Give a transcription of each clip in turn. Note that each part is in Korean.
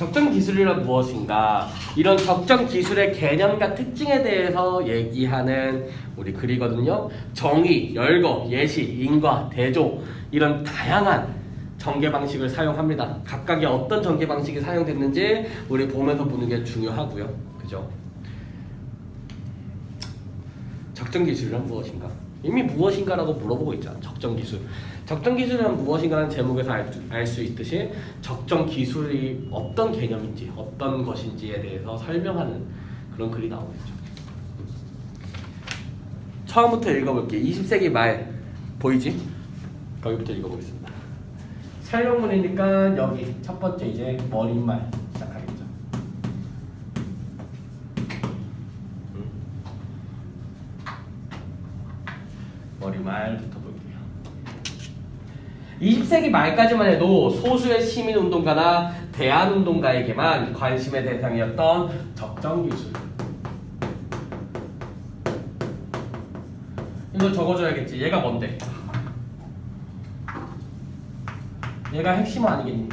적정 기술이란 무엇인가? 이런 적정 기술의 개념과 특징에 대해서 얘기하는 우리 글이거든요. 정의, 열거, 예시, 인과, 대조 이런 다양한 전개 방식을 사용합니다. 각각의 어떤 전개 방식이 사용됐는지 우리 보면서 보는 게 중요하고요. 그죠? 적정 기술이란 무엇인가? 이미 무엇인가라고 물어보고 있잖아. 적정 기술. 적정 기술이란 무엇인가라는 제목에서 알 수 있듯이 적정 기술이 어떤 개념인지 어떤 것인지에 대해서 설명하는 그런 글이 나오겠죠. 처음부터 읽어볼게. 20세기 말 보이지? 거기부터 읽어보겠습니다. 설명문이니까 여기 첫 번째 이제 머릿말 시작하겠죠. 머릿말부터 볼게요. 20세기 말까지만 해도 소수의 시민운동가나 대한운동가에게만 관심의 대상이었던 적정 기술. 이거 적어줘야겠지. 얘가 뭔데? 얘가 핵심 아니겠니?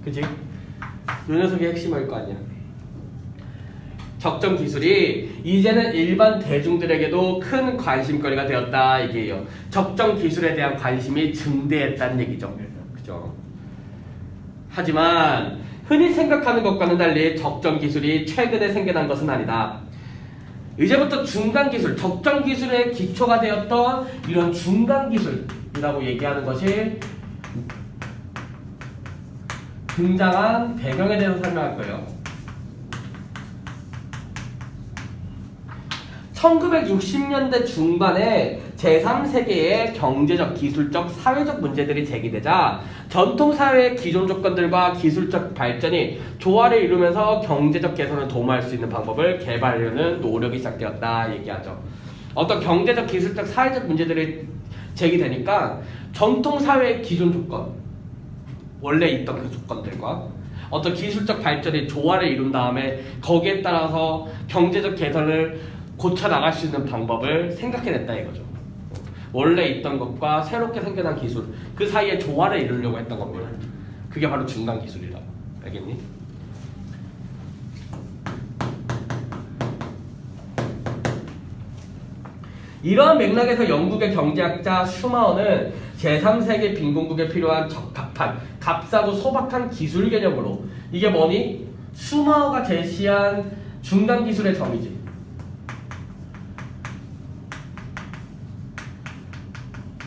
그치? 요 녀석이 핵심일 거 아니야. 적정 기술이 이제는 일반 대중들에게도 큰 관심거리가 되었다 이게요. 적정 기술에 대한 관심이 증대했다는 얘기죠. 그죠? 하지만 흔히 생각하는 것과는 달리 적정 기술이 최근에 생겨난 것은 아니다. 이제부터 중간 기술, 적정 기술의 기초가 되었던 이런 중간 기술이라고 얘기하는 것이 등장한 배경에 대해서 설명할 거예요. 1960년대 중반에 제3세계의 경제적, 기술적, 사회적 문제들이 제기되자 전통사회의 기존 조건들과 기술적 발전이 조화를 이루면서 경제적 개선을 도모할 수 있는 방법을 개발하려는 노력이 시작되었다 얘기하죠. 어떤 경제적, 기술적, 사회적 문제들이 제기되니까 전통사회의 기존 조건, 원래 있던 그 조건들과 어떤 기술적 발전이 조화를 이룬 다음에 거기에 따라서 경제적 개선을 고쳐나갈 수 있는 방법을 생각해냈다 이거죠. 원래 있던 것과 새롭게 생겨난 기술 그 사이에 조화를 이루려고 했던 겁니다. 그게 바로 중간 기술이라고. 알겠니? 이러한 맥락에서 영국의 경제학자 슈마어는 제3세계 빈곤국에 필요한 적합한 값싸고 소박한 기술 개념으로 이게 뭐니? 슈마어가 제시한 중간 기술의 정의지.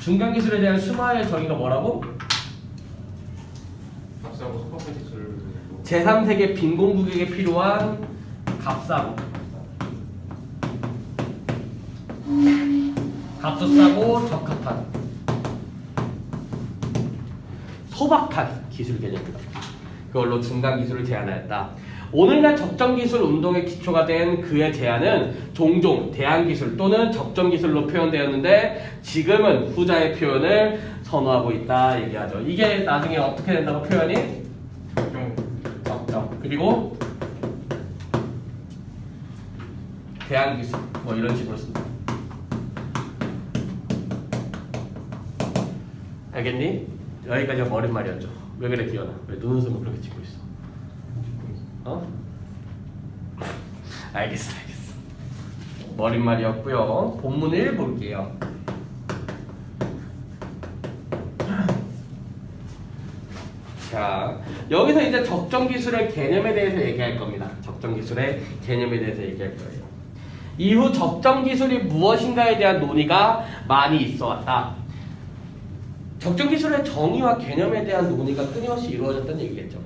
중간 기술에 대한 슈마어의 정의가 뭐라고? 값싸고 소박한 기술. 제3세계 빈곤국에게 필요한 값싸고 값도 싸고 적합한 소박한 기술 개념입니다. 그걸로 중간 기술을 제안하였다. 오늘날 적정 기술 운동의 기초가 된 그의 제안은 종종 대안 기술 또는 적정 기술로 표현되었는데 지금은 후자의 표현을 선호하고 있다 얘기하죠. 이게 나중에 어떻게 된다고 표현이? 적정. 그리고 대안 기술 뭐 이런 식으로 씁니다. 알겠니? 여기까지가 머릿말이었죠. 왜 그래 기현아? 왜 눈웃음을 그렇게 찍고 있어? 어? 알겠어. 머릿말이었고요. 본문을 볼게요. 자, 여기서 이제 적정 기술의 개념에 대해서 얘기할 겁니다. 적정 기술의 개념에 대해서 얘기할 거예요. 이후 적정 기술이 무엇인가에 대한 논의가 많이 있어 왔다. 적정 기술의 정의와 개념에 대한 논의가 끊임없이 이루어졌다는 얘기겠죠.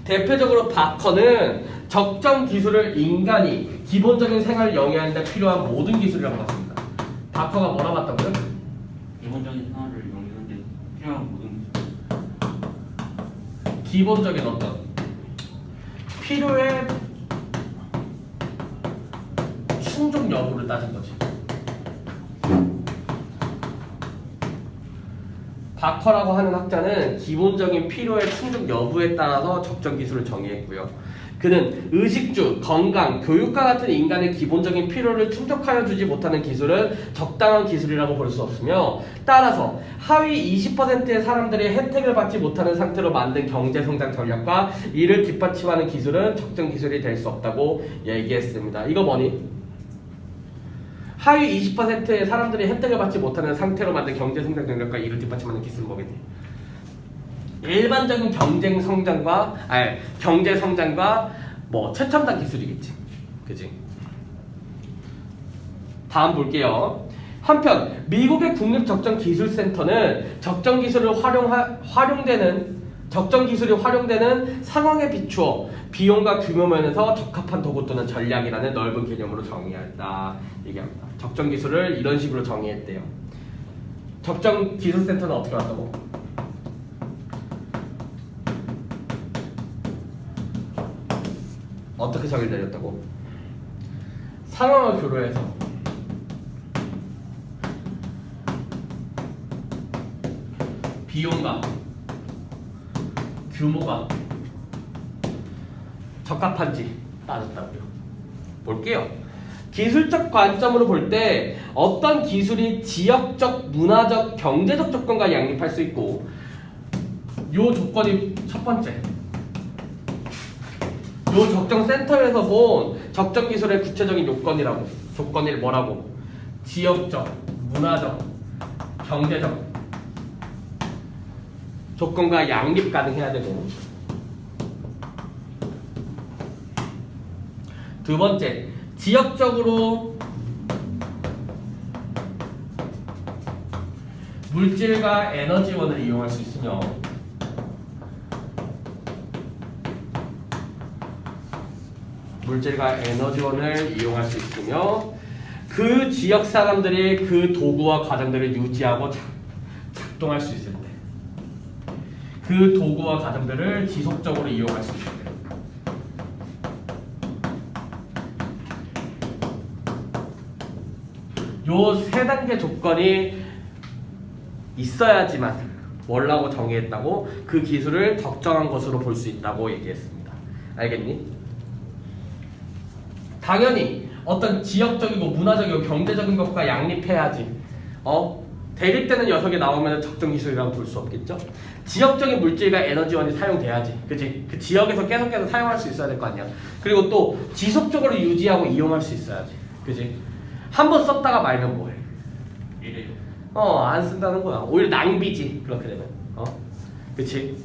대표적으로 바커는 적정 기술을 인간이 기본적인 생활을 영위하는 데 필요한 모든 기술이라고 봤습니다. 바커가 뭐라 봤다고요? 기본적인 생활을 영위하는 데 필요한 모든 기본적인 어떤 필요의 충족 여부를 따진 거지. 바커라고 하는 학자는 기본적인 필요의 충족 여부에 따라서 적정 기술을 정의했고요. 그는 의식주, 건강, 교육과 같은 인간의 기본적인 필요를 충족하여 주지 못하는 기술은 적당한 기술이라고 볼 수 없으며 따라서 하위 20%의 사람들이 혜택을 받지 못하는 상태로 만든 경제성장 전략과 이를 뒷받침하는 기술은 적정 기술이 될 수 없다고 얘기했습니다. 이거 뭐니? 하위 20%의 사람들이 혜택을 받지 못하는 상태로 만든 경제성장 전략과 이를 뒷받침하는 기술은 뭐겠니? 일반적인 경제 성장과 뭐 최첨단 기술이겠지, 그지? 다음 볼게요. 한편 미국의 국립적정기술센터는 적정 기술이 활용되는 상황에 비추어 비용과 규모 면에서 적합한 도구 또는 전략이라는 넓은 개념으로 정의한다 얘기합니다. 적정 기술을 이런 식으로 정의했대요. 적정기술센터는 어떻게 왔다고? 어떻게 정의를 내렸다고? 상황을 교류해서 비용과 규모가 적합한지 따졌다고요. 볼게요. 기술적 관점으로 볼 때 어떤 기술이 지역적, 문화적, 경제적 조건과 양립할 수 있고 요 조건이 첫 번째. 요 적정 센터에서 본 적정 기술의 구체적인 조건이 뭐라고? 지역적, 문화적, 경제적 조건과 양립 가능해야 되고 두 번째, 지역적으로 물질과 에너지원을 이용할 수 있으며 그 지역 사람들이 그 도구와 과정들을 유지하고 작동할 수 있을 때 그 도구와 과정들을 지속적으로 이용할 수 있을 때 요 세 단계 조건이 있어야지만 뭐라고 정의했다고? 그 기술을 적정한 것으로 볼 수 있다고 얘기했습니다. 알겠니? 당연히 어떤 지역적이고 문화적이고 경제적인 것과 양립해야지. 대립되는 녀석이 나오면 적정 기술이라고 볼 수 없겠죠? 지역적인 물질과 에너지원이 사용돼야지. 그치? 그 지역에서 계속해서 사용할 수 있어야 될 거 아니야. 그리고 또 지속적으로 유지하고 이용할 수 있어야지. 그치? 한번 썼다가 말면 뭐해? 이래요. 안 쓴다는 거야. 오히려 낭비지. 그렇게 되면. 그치?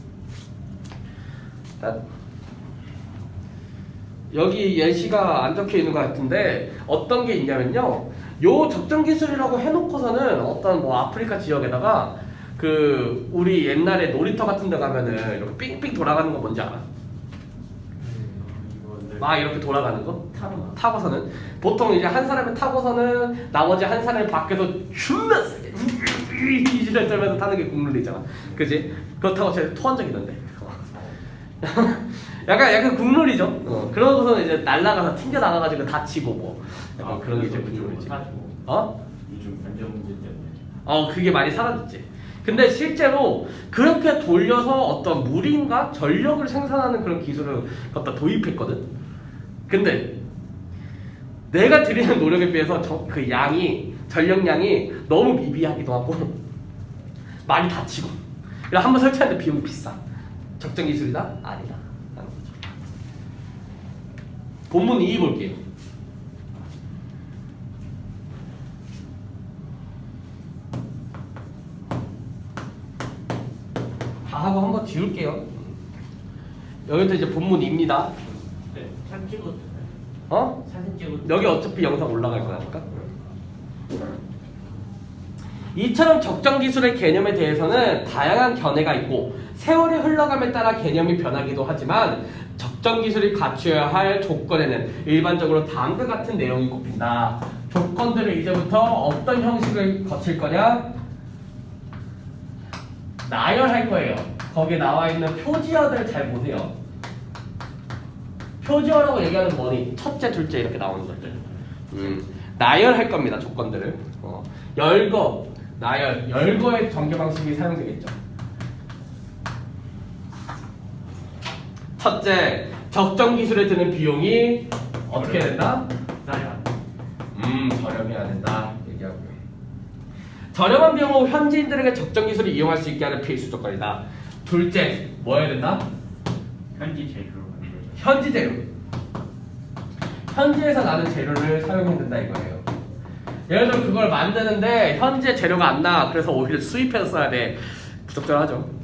여기 예시가 안 적혀 있는 것 같은데 어떤 게 있냐면요. 요 적정 기술이라고 해놓고서는 어떤 뭐 아프리카 지역에다가 그 우리 옛날에 놀이터 같은 데 가면은 이렇게 삥삥 돌아가는 거 뭔지 알아? 막 이렇게 돌아가는 거? 타고서는 보통 이제 한 사람이 타고서는 나머지 한 사람이 밖에서 춤나 이지랄 떨면서 타는 게 국룰이잖아. 그지? 그렇다고 제가 토한 적 있는데. 약간 국룰이죠. 그러고서는 이제 날아가서 튕겨 나가가지고 다치고 뭐 약간 그런 게 이제 국룰이지. 요즘 관절 문제 때문에. 그게 많이 사라졌지. 근데 실제로 그렇게 돌려서 어떤 물인가 전력을 생산하는 그런 기술을 갖다 도입했거든. 근데 내가 들이는 노력에 비해서 그 전력량이 너무 미비하기도 하고 많이 다치고. 그래서 한번 설치하는데 비용이 비싸. 적정 기술이다? 아니다. 라는 거죠. 본문 2 볼게요. 다 하고 한번 지울게요. 여기도 이제 본문 2입니다. 네, 사진 찍어도 되나요? 사진 찍어도 여기 어차피 영상 올라갈 거니까. 이처럼 적정 기술의 개념에 대해서는 다양한 견해가 있고 세월이 흘러감에 따라 개념이 변하기도 하지만 적정 기술이 갖춰야 할 조건에는 일반적으로 다음과 같은 내용이 꼽힌다. 조건들을 이제부터 어떤 형식을 거칠 거냐? 나열할 거예요. 거기에 나와 있는 표지어들 잘 보세요. 표지어라고 얘기하는 뭐니? 첫째, 둘째 이렇게 나오는 것들. 나열할 겁니다. 조건들을. 열거, 나열, 열거의 전개 방식이 사용되겠죠. 첫째, 적정 기술에 드는 비용이 어떻게 된다? 나야. 저렴해야 된다 얘기하고요. 저렴한 비용 후 현지인들에게 적정 기술을 이용할 수 있게 하는 필수 조건이다. 둘째, 뭐 해야 된다? 현지 재료로 만들어져. 현지 재료. 현지에서 나는 재료를 사용해야 된다 이거예요. 예를 들어 그걸 만드는데 현지의 재료가 안 나. 그래서 오히려 수입해서 써야 돼. 부적절하죠.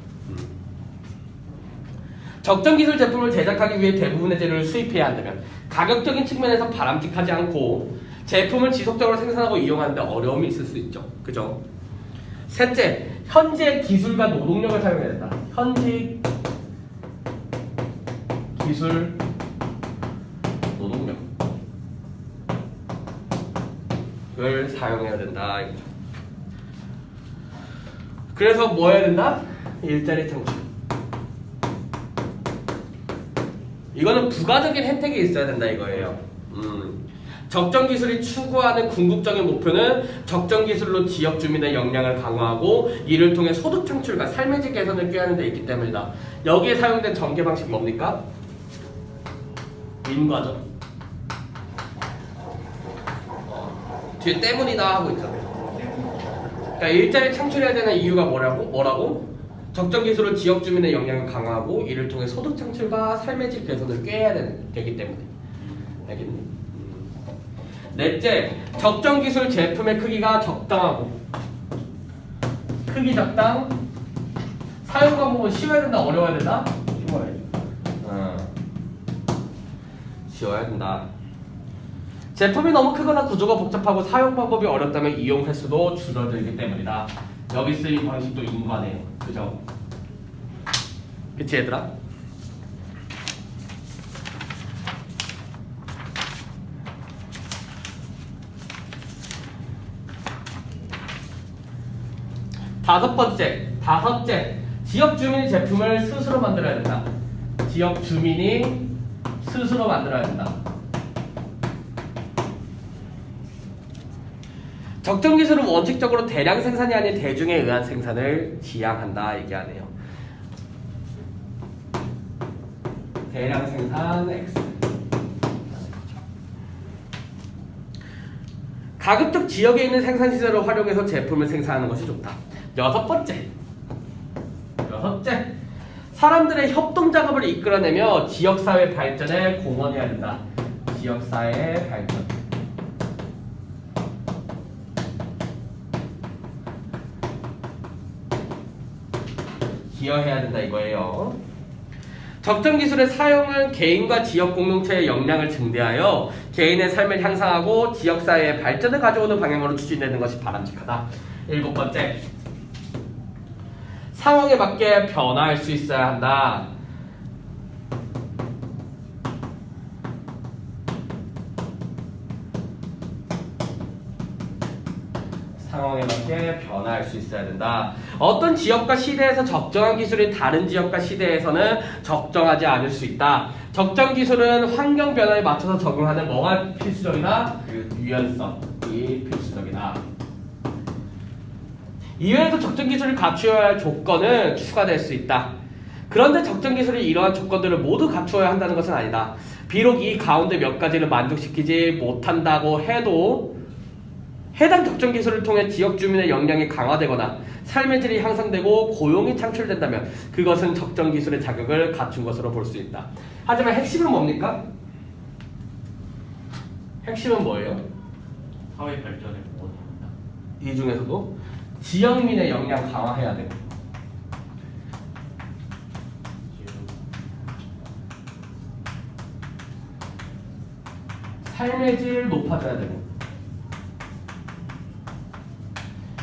적정 기술 제품을 제작하기 위해 대부분의 재료를 수입해야 한다면 가격적인 측면에서 바람직하지 않고 제품을 지속적으로 생산하고 이용하는데 어려움이 있을 수 있죠. 그죠? 셋째, 현지의 기술과 노동력을 사용해야 된다. 현지 기술 노동력을 사용해야 된다. 그래서 뭐 해야 된다? 일자리 창출. 이거는 부가적인 혜택이 있어야 된다 이거예요. 적정 기술이 추구하는 궁극적인 목표는 적정 기술로 지역 주민의 역량을 강화하고 이를 통해 소득 창출과 삶의 질 개선을 꾀하는 데 있기 때문이다. 여기에 사용된 전개 방식 뭡니까? 민과죠. 뒤에 때문이다 하고 있잖아요. 그러니까 일자리 창출해야 되는 이유가 뭐라고? 적정 기술을 지역 주민의 역량을 강화하고 이를 통해 소득 창출과 삶의 질 개선을 꾀해야 되기 때문에. 알겠니? 넷째, 적정 기술 제품의 크기가 적당하고 크기 적당. 사용 방법은 쉬워야 된다, 어려워야 된다? 쉬워야 된다. 제품이 너무 크거나 구조가 복잡하고 사용 방법이 어렵다면 이용 횟수도 줄어들기 때문이다. 여기 쓰인 방식도 인과네요. 그죠? 그치 얘들아? 다섯째, 지역 주민이 제품을 스스로 만들어야 된다. 지역 주민이 스스로 만들어야 된다. 적정 기술은 원칙적으로 대량 생산이 아닌 대중에 의한 생산을 지향한다 얘기하네요. 대량 생산 X. 가급적 지역에 있는 생산시설을 활용해서 제품을 생산하는 것이 좋다. 여섯째, 사람들의 협동작업을 이끌어내며 지역사회 발전에 공헌해야 된다. 지역사회 발전. 기여해야 된다 이거예요. 적정 기술의 사용은 개인과 지역 공동체의 역량을 증대하여 개인의 삶을 향상하고 지역사회의 발전을 가져오는 방향으로 추진되는 것이 바람직하다. 일곱째, 상황에 맞게 변화할 수 있어야 한다. 상황에 맞게 변화할 수 있어야 된다. 어떤 지역과 시대에서 적정한 기술이 다른 지역과 시대에서는 적정하지 않을 수 있다. 적정 기술은 환경 변화에 맞춰서 적용하는 뭐가 필수적이다? 유연성이 필수적이다. 이외에도 적정 기술을 갖추어야 할 조건은 추가될 수 있다. 그런데 적정 기술이 이러한 조건들을 모두 갖추어야 한다는 것은 아니다. 비록 이 가운데 몇 가지를 만족시키지 못한다고 해도 해당 적정 기술을 통해 지역 주민의 역량이 강화되거나 삶의 질이 향상되고 고용이 창출된다면 그것은 적정 기술의 자격을 갖춘 것으로 볼 수 있다. 하지만 핵심은 뭡니까? 핵심은 뭐예요? 사회 발전에 공헌한다. 이 중에서도 지역민의 역량 강화해야 되고 삶의 질 높아져야 되고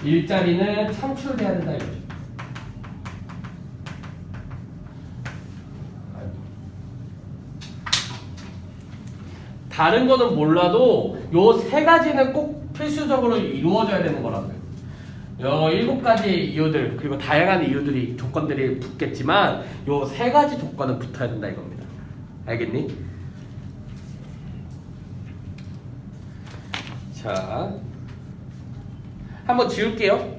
일자리는 창출돼야 된다 이거죠. 다른 거는 몰라도 요 세 가지는 꼭 필수적으로 이루어져야 되는 거라고요. 요 7가지 이유들 그리고 다양한 이유들이 조건들이 붙겠지만 요 세 가지 조건은 붙어야 된다 이겁니다. 알겠니? 자, 한번 지울게요.